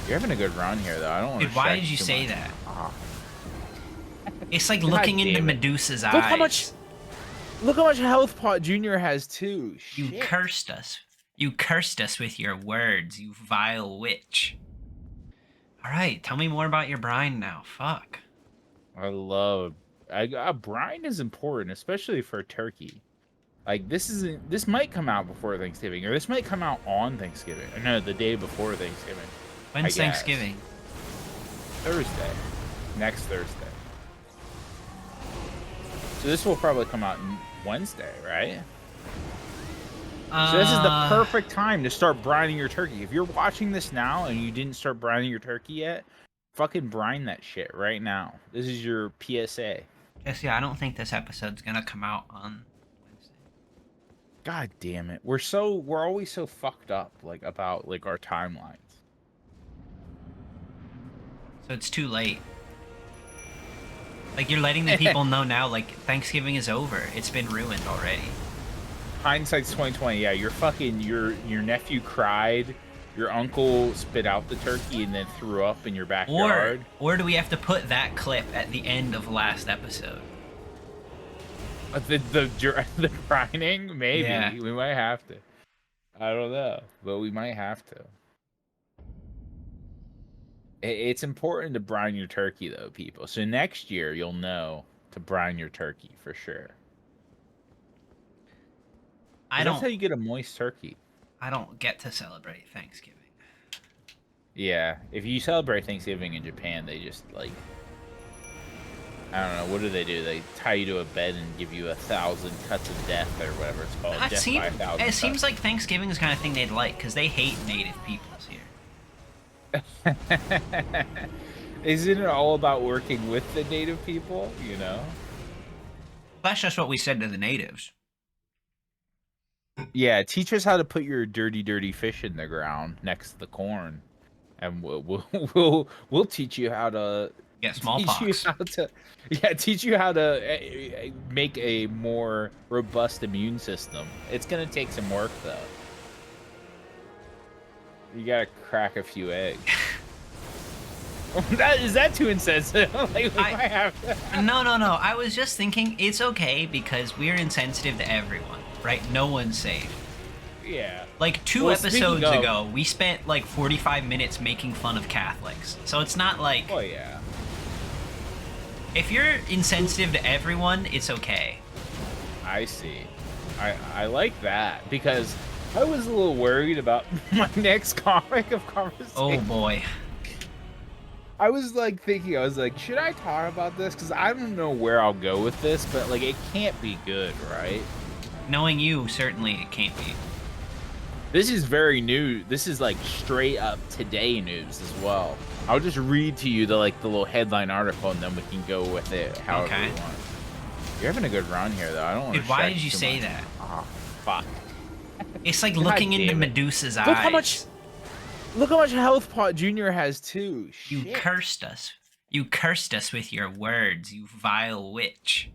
You're having a good run here, though. I don't want to Dude, why distract did you too say much. that? Ah, It's like God looking into damn it. Medusa's Look how eyes. much. Look how much health Pot Junior has too. You Shit. cursed us. You cursed us with your words, you vile witch. Alright, tell me more about your brine now. Fuck. I love. Brine is important, especially for turkey. Like this isn't. This might come out before Thanksgiving, or this might come out on Thanksgiving. Or no, the day before Thanksgiving. I When's guess Thanksgiving? Thursday. Next Thursday. So this will probably come out Wednesday, right? So this is the perfect time to start brining your turkey. If you're watching this now and you didn't start brining your turkey yet, fucking brine that shit right now. This is your PSA. Jesse, I don't think this episode's gonna come out on Wednesday. God damn it. We're always so fucked up about our timelines. So it's too late. Like, you're letting the people know now, like, Thanksgiving is over. It's been ruined already. Hindsight's 2020. Yeah, your nephew cried, your uncle spit out the turkey and then threw up in your backyard. Or do we have to put that clip at the end of last episode? The brining? Maybe. Yeah. We might have to. I don't know, but we might have to. It's important to brine your turkey, though, people. So next year, you'll know to brine your turkey for sure. That's how you get a moist turkey. I don't get to celebrate Thanksgiving. Yeah, if you celebrate Thanksgiving in Japan, they just I don't know, what do? They tie you to a bed and give you 1,000 cuts of death or whatever it's called. It seems like Thanksgiving is the kind of thing they'd like, because they hate native peoples here. Isn't it all about working with the native people, you know? That's just what we said to the natives. Yeah, teach us how to put your dirty fish in the ground next to the corn, and we'll teach you how to get smallpox. Teach you how to make a more robust immune system. It's gonna take some work though. You gotta crack a few eggs. Is that too insensitive? Like, we might have to... No. I was just thinking it's okay because we're insensitive to everyone, right? No one's safe. Yeah. Like two episodes ago, we spent like 45 minutes making fun of Catholics. So it's not like... Oh, yeah. If you're insensitive to everyone, it's okay. I see. I like that because I was a little worried about my next comic of conversation. Oh, boy. I was like thinking, should I talk about this? Because I don't know where I'll go with this, but like, it can't be good, right? Knowing you, certainly it can't be. This is very new. This is like straight up today news as well. I'll just read to you the little headline article, and then we can go with it however you want. You're having a good run here, though. I don't want to. Dude, why did you say that? Oh, fuck. It's like looking into Medusa's eyes. Look how much health Pot Junior has too. You Shit. cursed us. You cursed us with your words, you vile witch.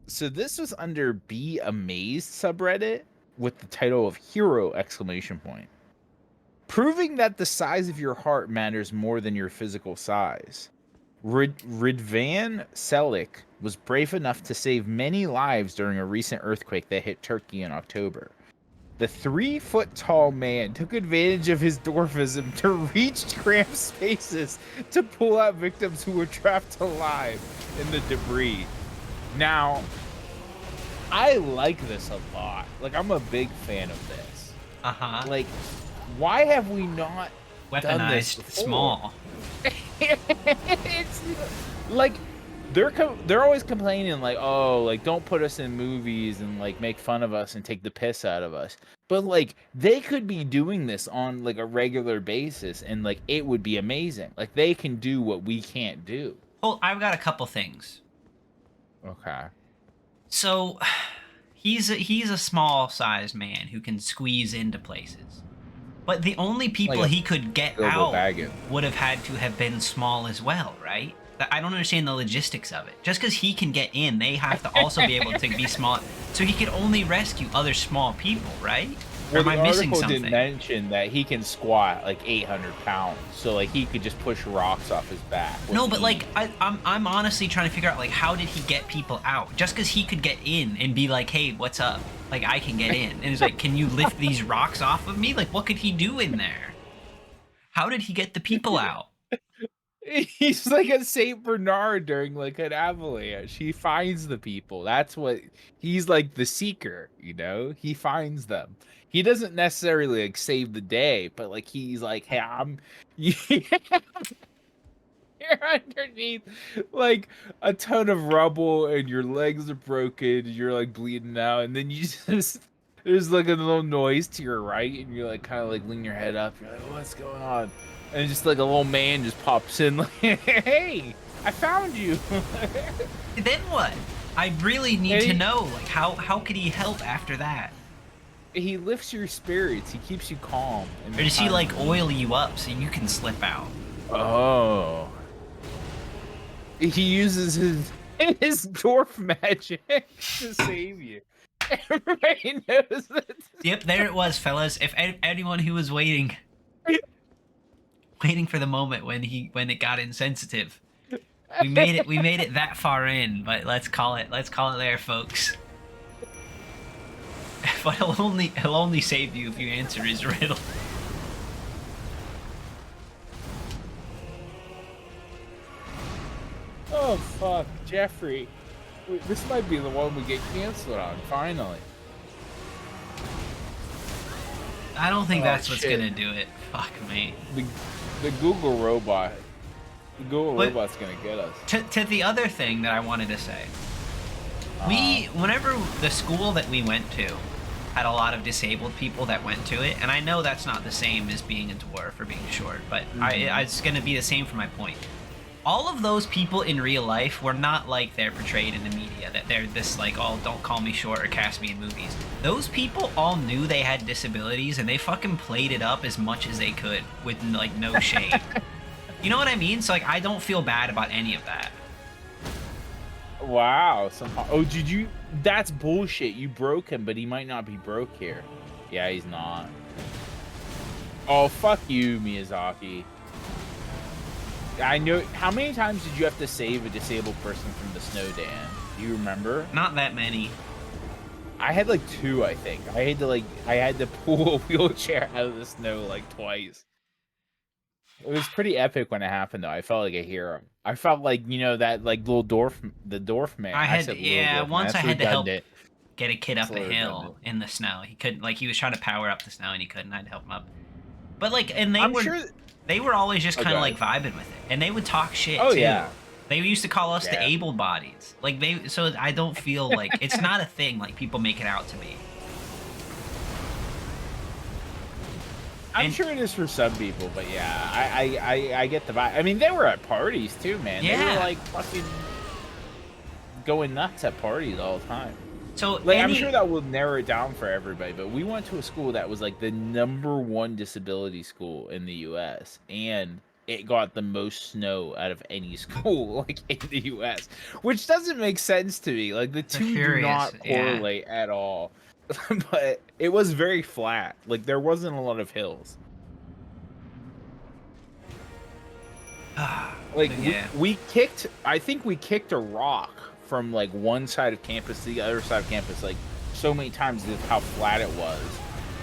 So this was under Be Amazed subreddit with the title of Hero! Proving that the size of your heart matters more than your physical size. Ridvan Selik was brave enough to save many lives during a recent earthquake that hit Turkey in October. The 3-foot-tall man took advantage of his dwarfism to reach cramped spaces to pull out victims who were trapped alive in the debris. Now, I like this a lot. Like, I'm a big fan of this. Uh-huh. Like, why have we not done this weaponized small? It's like they're always complaining like, oh, like don't put us in movies and like make fun of us and take the piss out of us. But like they could be doing this on like a regular basis and like it would be amazing. Like they can do what we can't do. Well, I've got a couple things. Okay. So he's a small-sized man who can squeeze into places. But the only people he could get out would have had to have been small as well, right? I don't understand the logistics of it. Just because he can get in, they have to also be able to be small. So he could only rescue other small people, right? Or Well, am I the missing article didn't something? mention that he can squat like 800 pounds, so like he could just push rocks off his back. No, but like I'm honestly trying to figure out like how did he get people out? Just because he could get in and be like, hey, what's up? Like I can get in, and it's like, can you lift these rocks off of me? Like what could he do in there? How did he get the people out? He's like a Saint Bernard during like an avalanche. He finds the people. That's what he's like, the seeker. You know, he finds them. He doesn't necessarily like save the day, but like he's like, hey, I'm. You're underneath like a ton of rubble and your legs are broken, you're like bleeding out, and then you just there's like a little noise to your right, and you're like kind of like lean your head up, you're like, what's going on? And just like a little man just pops in like, hey, I found you. Then what? I really need to know, like how could he help after that? He lifts your spirits, he keeps you calm. Or does he like oil you up so you can slip out? Oh. He uses his dwarf magic to save you. Everybody knows that. Yep, there it was, fellas. If anyone who was waiting for the moment when it got insensitive, we made it that far in. But let's call it there, folks. But he'll only save you if you answer his riddle. Oh fuck, Jeffrey. This might be the one we get canceled on, finally. I don't think that's what's gonna do it. Fuck me. The Google robot. The Google robot's gonna get us. To the other thing that I wanted to say. Whenever the school that we went to had a lot of disabled people that went to it, and I know that's not the same as being a dwarf or being short, but it's gonna be the same for my point. All of those people in real life were not like they're portrayed in the media, that they're this like, oh, don't call me short or cast me in movies. Those people all knew they had disabilities and they fucking played it up as much as they could with like no shame. You know what I mean? So like I don't feel bad about any of that. Wow. Oh, did you? That's bullshit. You broke him, but he might not be broke here. Yeah, he's not. Oh, fuck you, Miyazaki. I know. How many times did you have to save a disabled person from the snow, Dan? Do you remember? Not that many. I had like 2, I think. I had to pull a wheelchair out of the snow like twice. It was pretty epic when it happened, though. I felt like a hero. I felt like, you know, that like little the dwarf man. Once I had to help get a kid up a hill in the snow. He couldn't, like, he was trying to power up the snow and he couldn't. I had to help him up. But like, and they were always just kind of like vibing with it, and they would talk shit too. Yeah. They used to call us the able bodies. Like so I don't feel like it's not a thing like people make it out to be. I'm sure it is for some people, but yeah, I get the vibe. I mean, they were at parties too, man. Yeah. They were like fucking going nuts at parties all the time. So like, I'm sure that will narrow it down for everybody, but we went to a school that was like the #1 disability school in the U.S. and it got the most snow out of any school like in the U.S., which doesn't make sense to me. Like the two do not correlate at all. But it was very flat. Like there wasn't a lot of hills. Like I think we kicked a rock from like one side of campus to the other side of campus like so many times because of how flat it was.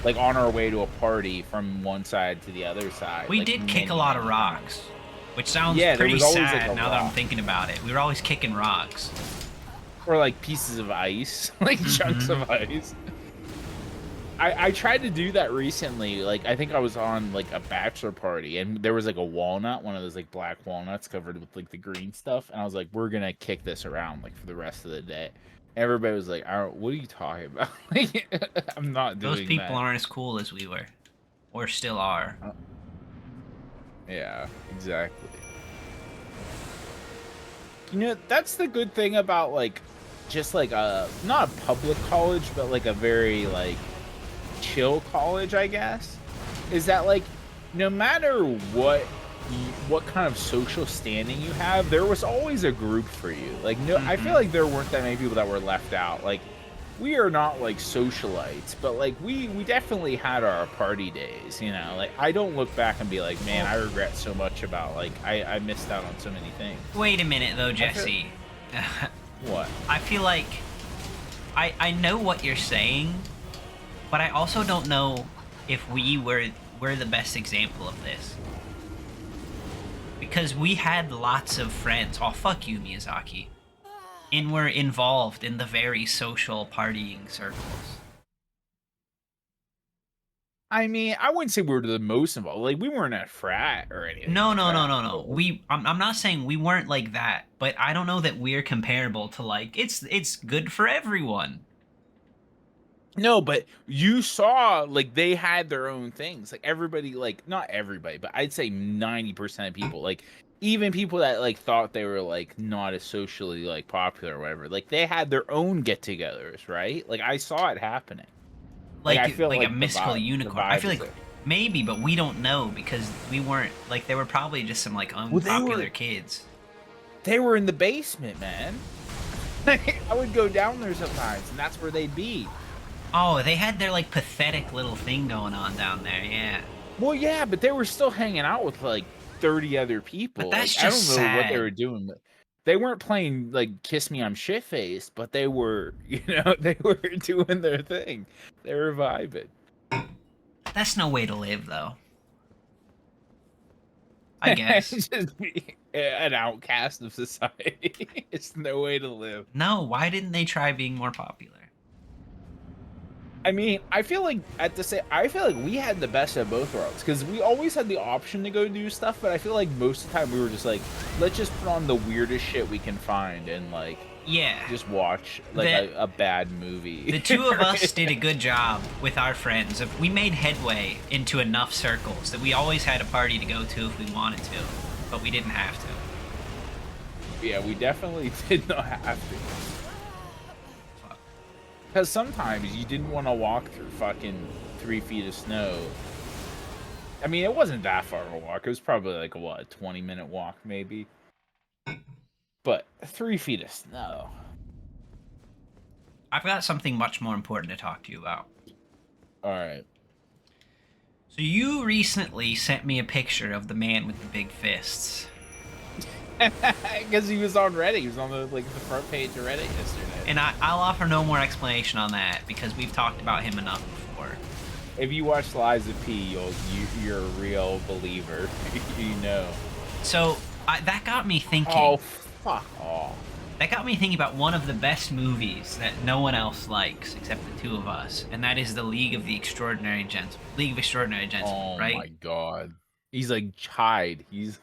Like on our way to a party from one side to the other side. We did kick a lot of rocks, which sounds pretty sad like now that I'm thinking about it. We were always kicking rocks. Or like pieces of ice, like chunks of ice. I tried to do that recently. Like I think I was on like a bachelor party and there was like a walnut, one of those like black walnuts covered with like the green stuff, and I was like, we're gonna kick this around like for the rest of the day. Everybody was like, what are you talking about? Like, I'm not doing that. Those people aren't as cool as we were, or still are. Yeah, exactly. You know, that's the good thing about like just like not a public college, but like a very like chill college, I guess, is that like no matter what kind of social standing you have, there was always a group for you. Like no, I feel like there weren't that many people that were left out. Like we are not like socialites, but like we definitely had our party days, you know. Like I don't look back and be like, man, Well, I regret so much about like I missed out on so many things. wait a minute though, I feel Jesse. what? I feel like I know what you're saying, but I also don't know if we're the best example of this. Because we had lots of friends. Oh, fuck you, Miyazaki. And were involved in the very social partying circles. I mean, I wouldn't say we were the most involved. Like we weren't a frat or anything No, like no, no, that. no, no. I'm not saying we weren't like that, but I don't know that we're comparable to like it's good for everyone. No, but you saw like they had their own things. Like everybody, like not everybody, but I'd say 90% of people, like even people that like thought they were like not as socially like popular or whatever, like they had their own get-togethers, right? Like I saw it happening. Like I feel Like a like mystical the unicorn. I vibe feel is like there. maybe, but we don't know because we weren't like they were probably just some like Well, unpopular kids. they were in the basement, man. I would go down there sometimes, and that's where they'd be. Oh, they had their like pathetic little thing going on down there. Yeah. Well, yeah, but they were still hanging out with like 30 other But people. that's Like I just don't know what they sad. were doing. But they weren't playing like Kiss Me I'm Shit Faced, but they were, they were doing their thing. They were vibing. That's no way to live though. I guess. Just be an outcast of society. It's no way to live. No, why didn't they try being more popular? I mean, I feel like I feel like we had the best of both worlds because we always had the option to go do stuff, but I feel like most of the time we were just like, let's just put on the weirdest shit we can find and like Yeah. just watch like a bad movie. The two of us did a good job with our friends. We made headway into enough circles that we always had a party to go to if we wanted to, but we didn't have to. Yeah, we definitely did not have to. Because sometimes you didn't want to walk through fucking 3 feet of snow. I mean, it wasn't that far of a walk. It was probably like, what, a 20-minute walk, maybe? But 3 feet of snow. I've got something much more important to talk to you about. Alright. So you recently sent me a picture of the man with the big fists. Because he was on Reddit. He was on the front page of Reddit yesterday. And I'll offer no more explanation on that because we've talked about him enough before. If you watch Liza P, you're a real believer. You know. So that got me thinking. Oh, fuck off. That got me thinking about one of the best movies that no one else likes except the two of us, and that is the League of Extraordinary Gentlemen, Oh, right? my God. He's like Hyde. He's...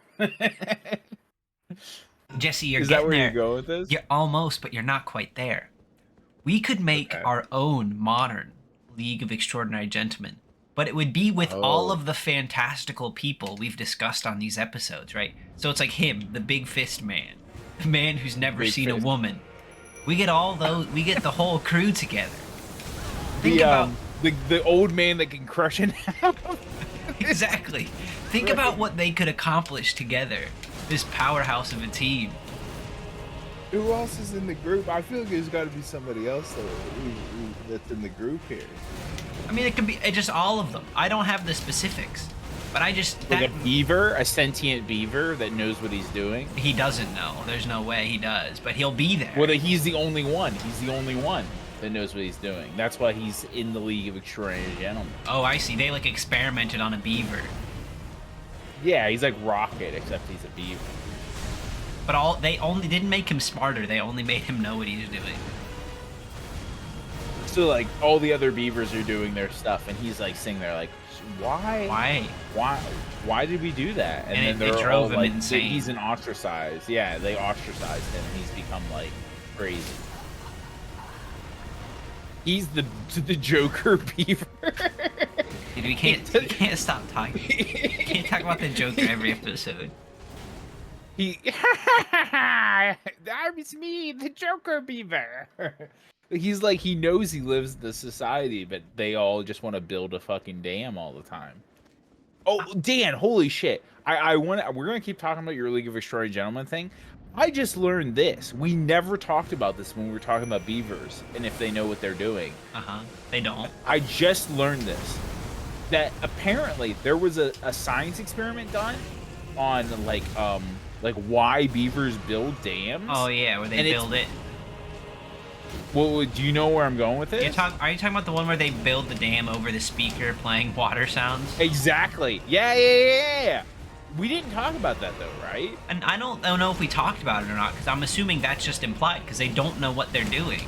Jesse, you're Is that getting where there. you go with this? You're almost, but you're not quite there. We could make our own modern League of Extraordinary Gentlemen, but it would be with all of the fantastical people we've discussed on these episodes, right? So it's like him, the big fist man, the man who's never seen a woman. We get all those. We get the whole crew together. Think about the old man that can crush in half. Exactly. Think about what they could accomplish together. This powerhouse of a team. Who else is in the group? I feel like there's got to be somebody else that's in the group here. I mean, it could be just all of them. I don't have the specifics, but I just Like a beaver, a sentient beaver that knows what he's doing. He doesn't know. There's no way he does, but he'll be there. Well, he's the only one. He's the only one that knows what he's doing. That's why he's in the League of Extraordinary Gentlemen. Oh, I see. They like experimented on a beaver. Yeah, he's like Rocket, except he's a beaver. But they only didn't make him smarter. They only made him know what he was doing. So like all the other beavers are doing their stuff, and he's like sitting there like, why did we do that? And then it they're drove all him like, insane. he's an ostracized. Yeah, they ostracized him, and he's become like crazy. He's the Joker beaver. Dude, we can't stop talking. We can't talk about the Joker every episode. That was me, the Joker beaver. He's like, he knows he lives in the society, but they all just want to build a fucking dam all the time. Oh, Dan, holy shit. We're going to keep talking about your League of Extraordinary Gentlemen thing. I just learned this. We never talked about this when we were talking about beavers and if they know what they're doing. They don't. I just learned this. That apparently there was a science experiment done on like why beavers build dams. Oh yeah, where they build it. Well, do you know where I'm going with this? Are you talking about the one where they build the dam over the speaker playing water sounds? Exactly. Yeah. We didn't talk about that though, right? And I don't know if we talked about it or not, because I'm assuming that's just implied, because they don't know what they're doing.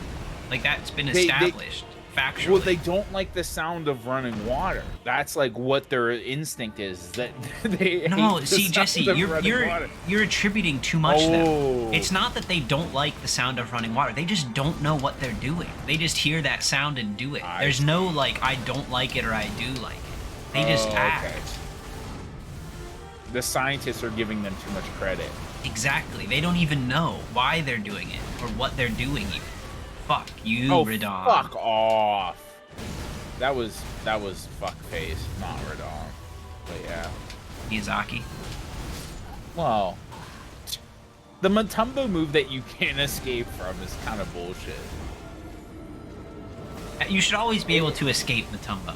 Like, that's been established factually. Well, they don't like the sound of running water. That's like what their instinct is. That they see, Jesse, you're attributing too much to them. It's not that they don't like the sound of running water. They just don't know what they're doing. They just hear that sound and do it. There's no like I don't like it or I do like it. They just act. Okay. The scientists are giving them too much credit. Exactly. They don't even know why they're doing it or what they're doing even. Fuck you, Radon. Fuck off. That was fuckface, not Radon. But yeah. Miyazaki. Well, the Matumbo move that you can't escape from is kind of bullshit. You should always be able to escape Matumbo.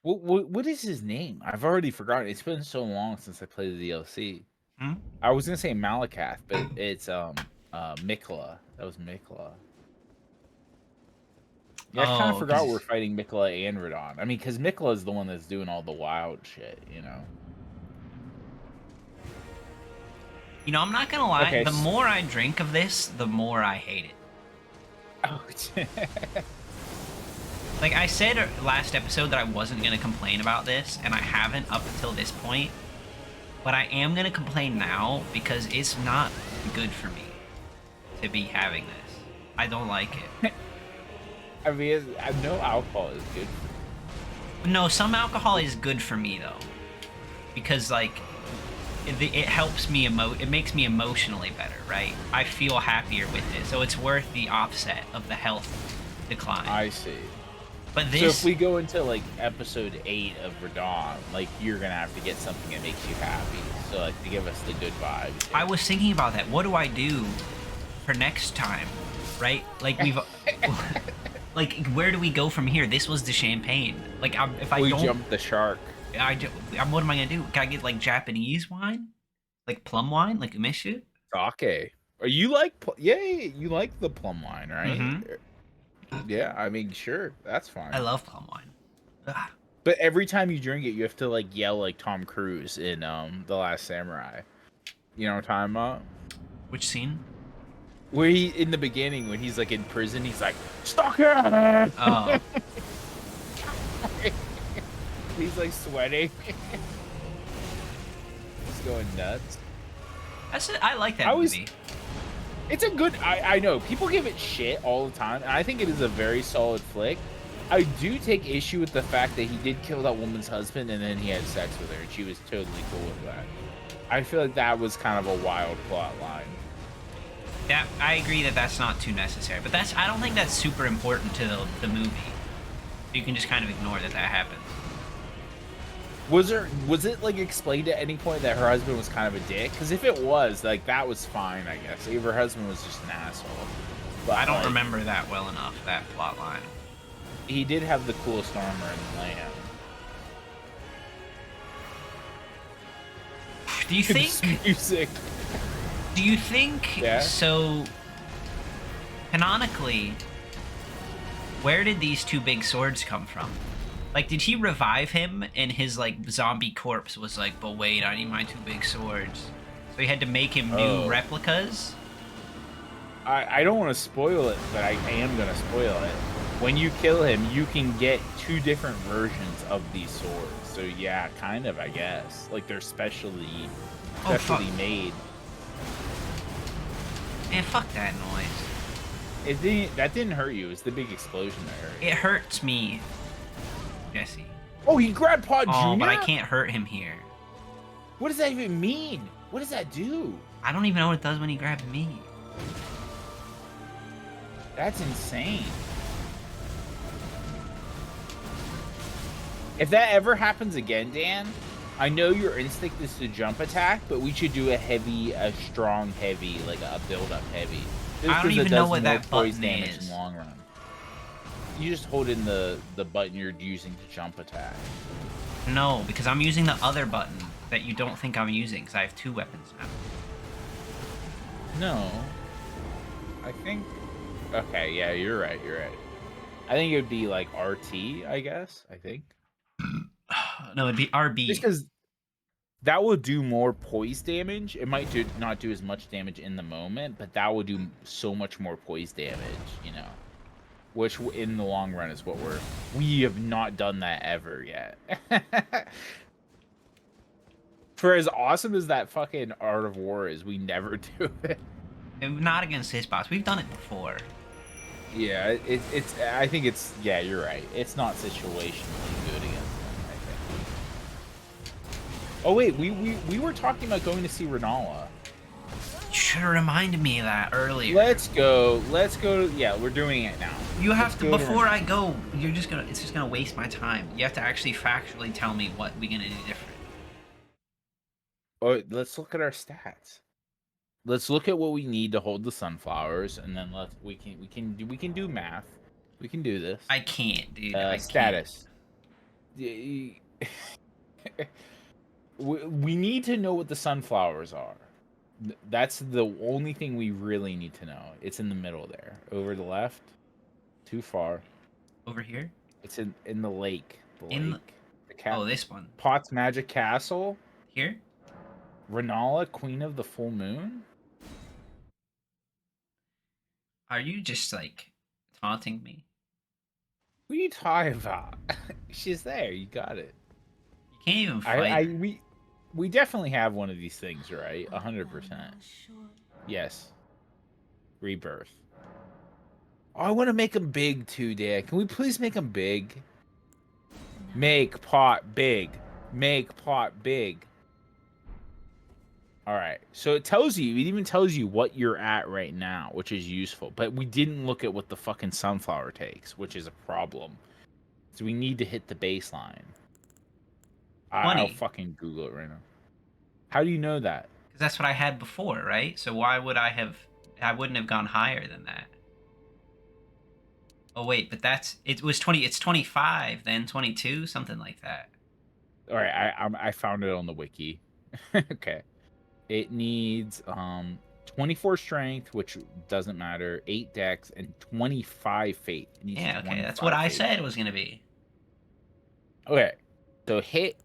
What is his name? I've already forgotten. It's been so long since I played the DLC. I was gonna say Malakath, but it's Mikla. That was Mikla. Yeah, I kind of forgot we're fighting Mikla and Radon. I mean, because Mikla is the one that's doing all the wild shit, you know? You know, I'm not gonna lie. Okay. The more I drink of this, the more I hate it. Oh, like I said last episode that I wasn't gonna complain about this, and I haven't up until this point. But I am gonna complain now because it's not good for me to be having this. I don't like it. I mean, no alcohol is good. No, some alcohol is good for me though, because like it helps me it makes me emotionally better, right? I feel happier with it, so it's worth the offset of the health decline. I see. But this, so if we go into like episode 8 of Radon, like you're gonna have to get something that makes you happy. So like to give us the good vibes. I was thinking about that. What do I do for next time, right? Like we've, like where do we go from here? This was the champagne. Like if I don't jump the shark. What am I gonna do? Can I get like Japanese wine, like plum wine, like umishu? Sake. Are you like? You like the plum wine, right? Mm-hmm. Yeah, I mean, sure, that's fine. I love plum wine. Ugh. But every time you drink it, you have to like yell like Tom Cruise in The Last Samurai. You know what I'm talking about? Which scene? Where he in the beginning when he's like in prison, he's like, "Stalker!" Oh. He's like sweating. He's going nuts. That's it. I like that movie. It's a good. I know people give it shit all the time, and I think it is a very solid flick. I do take issue with the fact that he did kill that woman's husband and then he had sex with her, and she was totally cool with that. I feel like that was kind of a wild plot line. Yeah, I agree that that's not too necessary, but I don't think that's super important to the movie. You can just kind of ignore that happens. Was it like explained at any point that her husband was kind of a dick? Because if it was, like, that was fine, I guess. If her husband was just an asshole. But I don't remember that well enough, that plot line. He did have the coolest armor in the land. Do you think music? Do you think so? Canonically, where did these two big swords come from? Like, did he revive him and his like zombie corpse was like, but wait, I need my two big swords. So he had to make him new replicas? I don't want to spoil it, but I am going to spoil it. When you kill him, you can get 2 different versions of these swords. So yeah, kind of, I guess. Like they're specially made. Man, fuck that noise. That didn't hurt you. It's the big explosion that hurt you. It hurts me, Jesse. Oh, he grabbed Pod Jr.? Oh, but I can't hurt him here. What does that even mean? What does that do? I don't even know what it does when he grabs me. That's insane. If that ever happens again, Dan, I know your instinct is to jump attack, but we should do a strong heavy, like a build-up heavy. Just I don't because it even know does what more that poise button damage in is. the long run. You just hold in the button you're using to jump attack. No, because I'm using the other button that you don't think I'm using, because I have 2 weapons now. No. I think... Okay, yeah, you're right, you're right. I think it would be like RT, I guess, I think. No, it'd be RB. Just because that will do more poise damage. It might not do as much damage in the moment, but that will do so much more poise damage, you know. Which in the long run is what we have not done that ever yet. For as awesome as that fucking Art of War is, we never do it. Not against his boss. We've done it before. Yeah, it's. I think it's. Yeah, you're right. It's not situationally good against them, I think. Oh wait, we were talking about going to see Renala. You should have reminded me of that earlier. Let's go. Let's go. Yeah, we're doing it now. You have to before I go. It's just gonna waste my time. You have to actually factually tell me what we're gonna do different. Oh, let's look at our stats. Let's look at what we need to hold the sunflowers, and then we can do math. We can do this. I can't, dude. Status. We need to know what the sunflowers are. That's the only thing we really need to know. It's in the middle there, over the left. Too far. Over here. It's in the lake. The this one. Pot's Magic Castle. Here. Renala, Queen of the Full Moon. Are you just like taunting me? What are you talking about? She's there. You got it. You can't even fight. We definitely have one of these things, right? 100%. Yes. Rebirth. Oh, I want to make them big too, Dad. Can we please make them big? Make pot big. Make pot big. All right. So it tells you, it even tells you what you're at right now, which is useful. But we didn't look at what the fucking sunflower takes, which is a problem. So we need to hit the baseline. I'll fucking Google it right now. How do you know that? Because that's what I had before, right? So why would I wouldn't have gone higher than that. Oh wait, but it was 20. It's 25, then 22, something like that. All right, I found it on the wiki. Okay, it needs 24 strength, which doesn't matter, 8 dex, and 25 faith. Yeah, okay, that's what I said it was gonna be. Okay, so hit.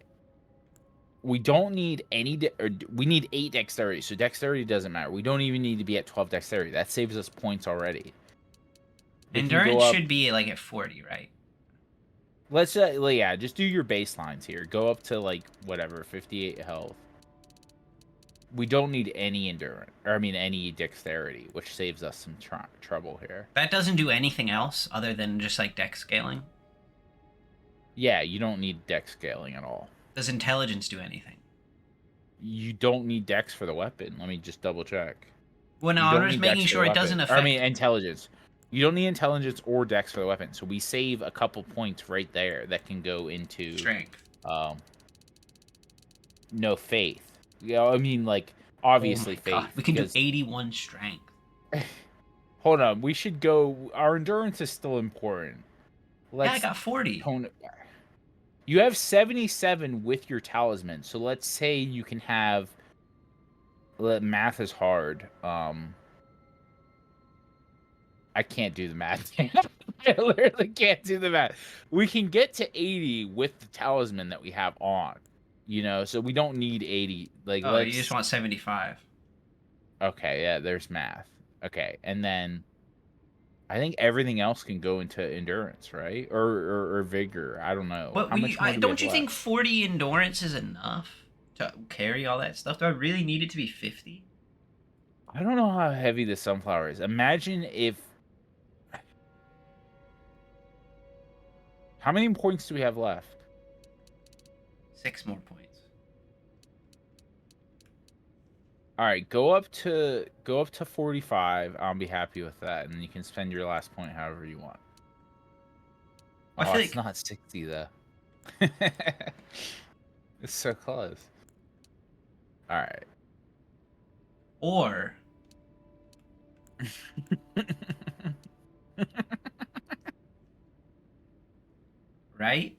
We don't need we need 8 dexterity, so dexterity doesn't matter. We don't even need to be at 12 dexterity. That saves us points already. Endurance should be like at 40, right? Let's yeah, just do your baselines here. Go up to like whatever, 58 health. We don't need any endurance, or I mean any dexterity, which saves us some trouble here. That doesn't do anything else other than just like dex scaling? Yeah, you don't need dex scaling at all. Does intelligence do anything? You don't need dex for the weapon. Let me just double check. Well, no, I'm just making sure it doesn't affect... I mean, intelligence. You don't need intelligence or dex for the weapon, so we save a couple points right there that can go into... Strength. No, faith. Yeah, I mean, like, obviously faith. God. We can do 81 strength. Hold on, we should go... Our endurance is still important. Yeah, I got 40. Tone it back. You have 77 with your talisman, so let's say you can have... Math is hard. I can't do the math. I literally can't do the math. We can get to 80 with the talisman that we have on. You know, so we don't need 80. Like, oh, you just want 75. Okay, yeah, there's math. Okay, and then I think everything else can go into endurance, right? Or vigor. I don't know. But don't you think 40 endurance is enough to carry all that stuff? Do I really need it to be 50? I don't know how heavy the sunflower is. Imagine if... How many points do we have left? 6 more points. All right, go up to 45. I'll be happy with that, and you can spend your last point however you want. Oh, it's not 60 though. It's so close. All right. Or right?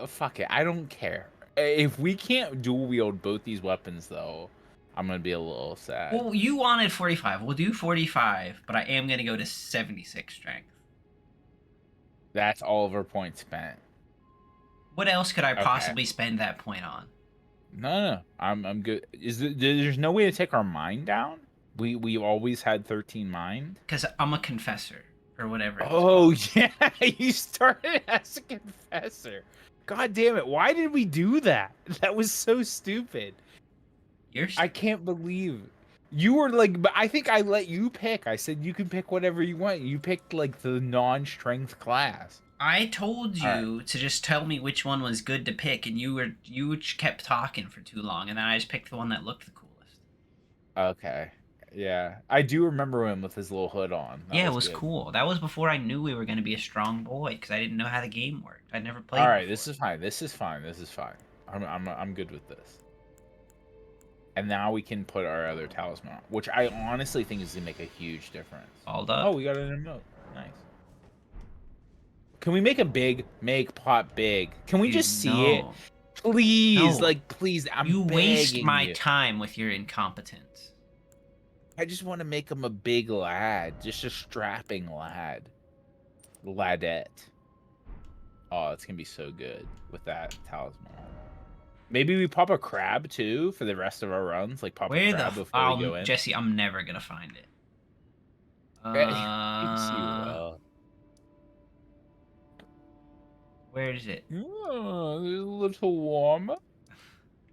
Fuck it. I don't care. If we can't dual wield both these weapons, though, I'm gonna be a little sad. Well, you wanted 45. We'll do 45, but I am gonna go to 76 strength. That's all of our points spent. What else could I possibly spend that point on? No. I'm good. There's no way to take our mind down? We always had 13 mind? Because I'm a confessor. Or whatever. Oh, yeah. You started as a confessor. God damn it. Why did we do that? That was so stupid. I can't believe you were like, but I think I let you pick. I said you can pick whatever you want. You picked like the non-strength class. I told you to just tell me which one was good to pick, and you kept talking for too long, and then I just picked the one that looked the coolest. Okay. Yeah. I do remember him with his little hood on. It was cool. That was before I knew we were going to be a strong boy, because I didn't know how the game worked. I'd never played Alright, before. this is fine. This is fine. This is fine. I'm good with this. And now we can put our other talisman, which I honestly think is gonna make a huge difference. All done. Oh, we got an emote. Nice. Can we make a make pot big? Can we just see it? Please, please. You waste my time with your incompetence. I just want to make him a big lad, just a strapping lad, ladette. Oh, it's gonna be so good with that talisman. Maybe we pop a crab too for the rest of our runs, like pop a crab before we go in. Jesse, I'm never gonna find it. Yes, you will. Where is it? Oh, a little warm.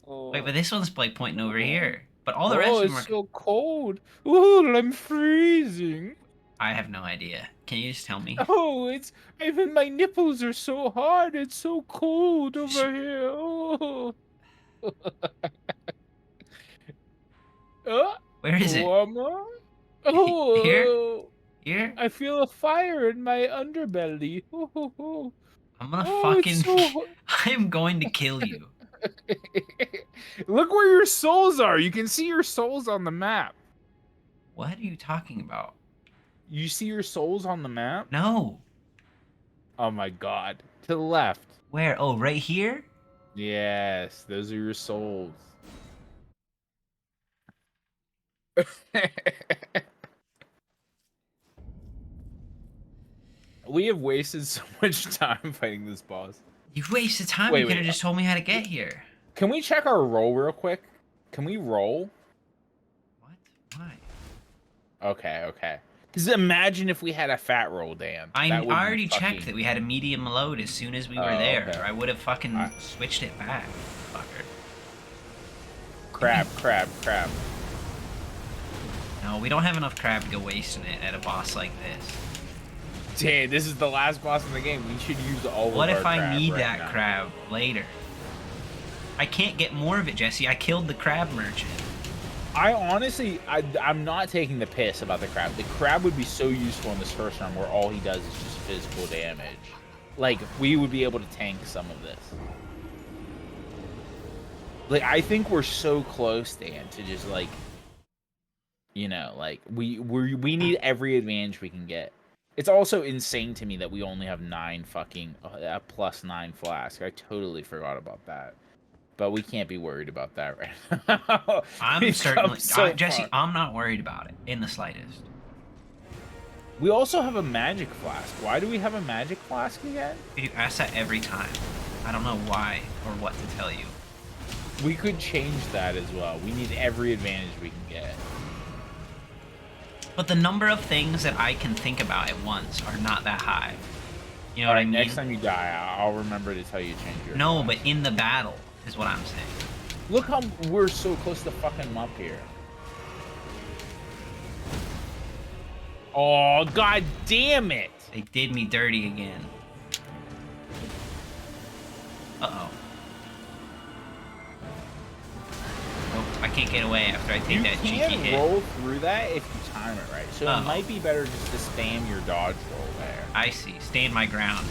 Oh. Wait, but this one's like pointing over here. But all the rest of them are... it's so cold. Oh, I'm freezing. I have no idea. Can you just tell me? Oh, even my nipples are so hard. It's so cold over here. Oh. Where is it? Warmer? Oh, here? Here? I feel a fire in my underbelly. Oh. I'm gonna fucking... I'm going to kill you. Look where your souls are. You can see your souls on the map. What are you talking about? You see your souls on the map? No. Oh my god. To the left. Where? Oh, right here? Yes, those are your souls. We have wasted so much time fighting this boss. You wasted time. You could have just told me how to get here. Can we check our roll real quick? Can we roll? What? Why? Okay. Because imagine if we had a fat roll, Dan. I already checked that we had a medium load as soon as we were there. Okay. Or I would have fucking switched it back. Fucker. Crab. No, we don't have enough crab to go wasting it at a boss like this. Dan, this is the last boss in the game. We should use all of our crab. What if I need that crab later? I can't get more of it, Jesse. I killed the crab merchant. I honestly, I'm not taking the piss about the crab. The crab would be so useful in this first round where all he does is just physical damage. Like, we would be able to tank some of this. Like, I think we're so close, Dan, to just, like, you know, like, we need every advantage we can get. It's also insane to me that we only have 9 fucking, +9 flask. I totally forgot about that. But we can't be worried about that right now. I'm certainly... Jesse, I'm not worried about it in the slightest. We also have a magic flask. Why do we have a magic flask again? You ask that every time. I don't know why or what to tell you. We could change that as well. We need every advantage we can get. But the number of things that I can think about at once are not that high. You know what I mean? Next time you die, I'll remember to tell you to change your No, but in the battle is what I'm saying. Look how we're so close to fucking him up here. Oh, god damn it! They did me dirty again. Uh-oh. Nope, I can't get away after I take that cheeky hit. You can't roll through that if you time it right. So it might be better just to spam your dodge roll there. I see. Stand my ground.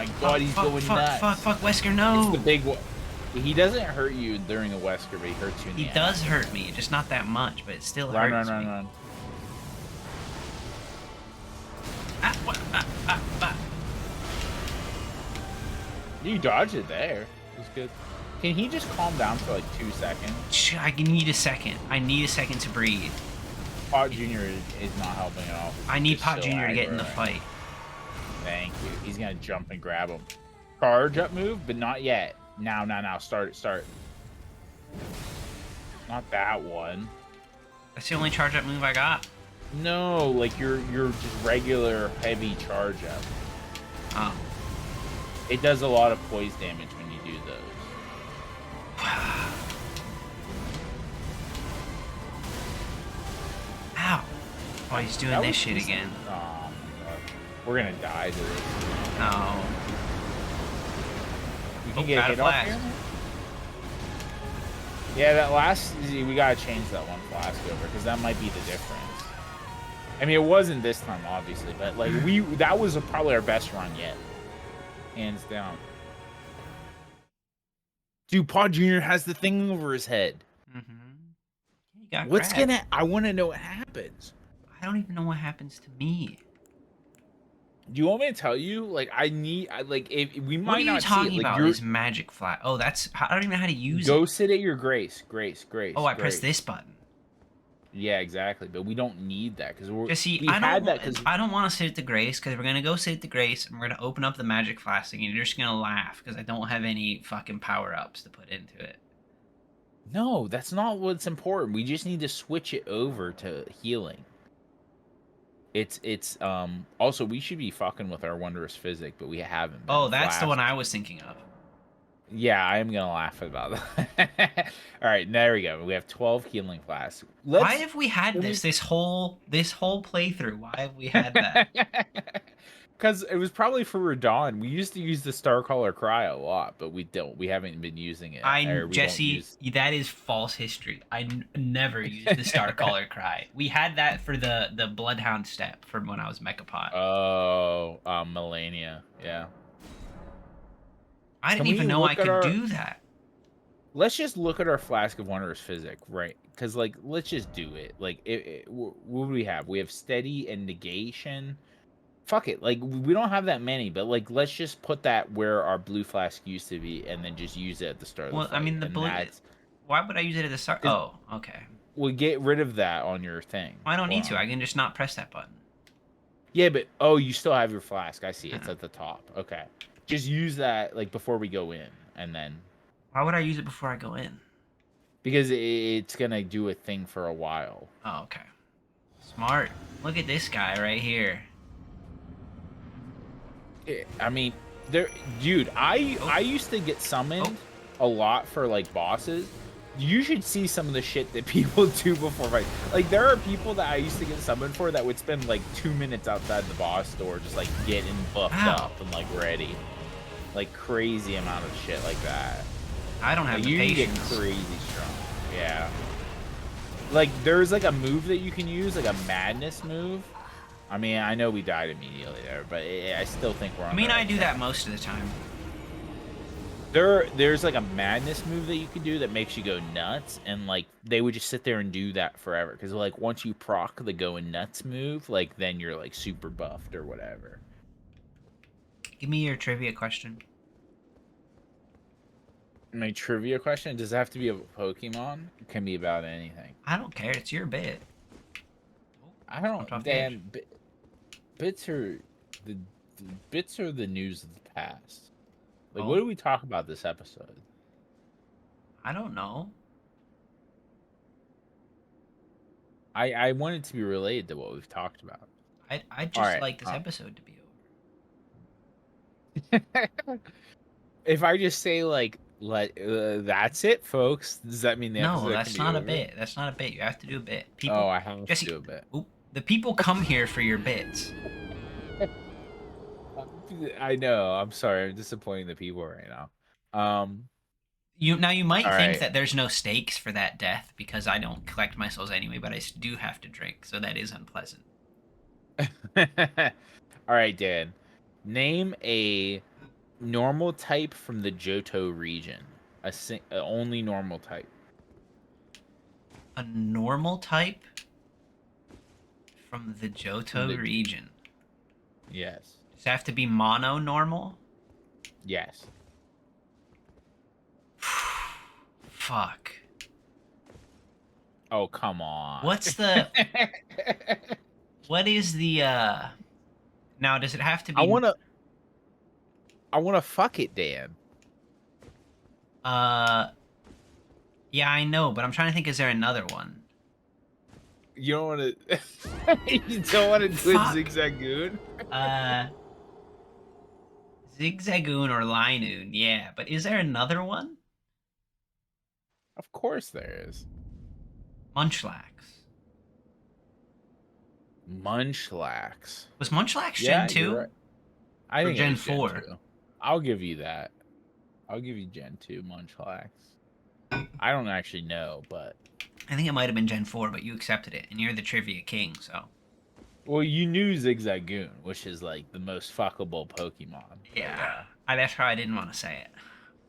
my god, he's going nuts. Fuck, Wesker, no! It's the big one. He doesn't hurt you during the Wesker, but he hurts you in the He does hurt me, just not that much, but it still hurts me. Run. You dodged it there. It was good. Can he just calm down for like 2 seconds? I need a second. I need a second to breathe. Pot Jr. is not helping at all. I need Pot Jr. to get in the fight. Thank you. He's gonna jump and grab him. Charge up move, but not yet. Now. Start. Not that one. That's the only charge up move I got. No, like your just regular heavy charge up. Oh. It does a lot of poise damage when you do those. Ow. Oh, he's doing this shit again. Oh my god. We're gonna die to this. No. You can get hit off here? Yeah, that last... We gotta change that one flask over, because that might be the difference. I mean, it wasn't this time, obviously, but, like, that was probably our best run yet. Hands down. Dude, Pod Jr. has the thing over his head. Mm-hmm. What's gonna... I want to know what happens. I don't even know what happens to me. Do you want me to tell you? Like, if we might not see it. What are you talking about? This magic flat. Oh, that's... I don't even know how to use it. Go sit at your grace. Oh, I press this button. Yeah, exactly. But we don't need that because we're. Just see, I don't want to sit at the grace because we're gonna go sit at the grace and we're gonna open up the magic flask and you're just gonna laugh because I don't have any fucking power ups to put into it. No, that's not what's important. We just need to switch it over to healing. It's also we should be fucking with our wondrous physic, but we haven't. Oh, that's the one I was thinking of. Yeah, I am gonna laugh about that. All right, there we go. We have 12 healing flasks. Why have we had this whole playthrough? Why have we had that? Because it was probably for Radon. We used to use the Starcaller Cry a lot, but we don't. We haven't been using it. Jesse, that is false history. I never used the Starcaller Cry. We had that for the Bloodhound step from when I was Mechapod. Oh, Melania, yeah. I didn't even know I could do that. Let's just look at our flask of wondrous physic, right? Because like, let's just do it. Like, what do we have? We have steady and negation. Fuck it. Like, we don't have that many, but like, let's just put that where our blue flask used to be, and then just use it at the start of the fight. Well, I mean, the blue. Why would I use it at the start? Oh, okay. We'll get rid of that on your thing. I don't need to. I can just not press that button. Yeah, but you still have your flask. I see. It's at the top. Okay. Just use that like before we go in, and then. Why would I use it before I go in? Because it's gonna do a thing for a while. Oh, okay. Smart. Look at this guy right here. I mean, dude. I used to get summoned a lot for like bosses. You should see some of the shit that people do before fight. Like, there are people that I used to get summoned for that would spend like 2 minutes outside the boss door just like getting buffed up and like ready. Like crazy amount of shit like that. I don't have the patience. Get crazy strong. Yeah. Like, there's like a move that you can use, like a madness move. I mean, I know we died immediately there, but I still think we're on. I mean, I do that most of the time. There's like a madness move that you can do that makes you go nuts, and like they would just sit there and do that forever because like once you proc the going nuts move, like then you're like super buffed or whatever. Give me your trivia question. My trivia question? Does it have to be a Pokemon? It can be about anything. I don't care. It's your bit. I don't. Damn, bits are the bits are the news of the past. Like, what do we talk about this episode? I don't know. I want it to be related to what we've talked about. I'd just like this episode to be over. If I just say like that's it, folks. Does that mean the episode No, that's not a bit. That's not a bit. You have to do a bit. People, I have to do a bit. The people come here for your bits. I know. I'm sorry. I'm disappointing the people right now. You might think that there's no stakes for that death because I don't collect my souls anyway, but I do have to drink, so that is unpleasant. All right, Dan. Name a Normal type from the Johto region. Only normal type. A normal type from the Johto region. Yes. Does it have to be mono normal? Yes. Fuck. Oh, come on. What's the... What is the, Now, does it have to be... I wanna fuck it, Dan. Yeah, I know, but I'm trying to think, is there another one? You don't wanna... you don't wanna do it Zigzagoon? Zigzagoon or Linoon, yeah. But is there another one? Of course there is. Munchlax. Munchlax. Was Munchlax Yeah, Gen 2? you're right. I think Gen it's 4. Gen 2. I'll give you that. I'll give you Gen 2 Munchlax. I don't actually know, but... I think it might have been Gen 4, but you accepted it, and you're the trivia king, so... Well, you knew Zigzagoon, which is, like, the most fuckable Pokemon. Yeah. That's why I didn't want to say it.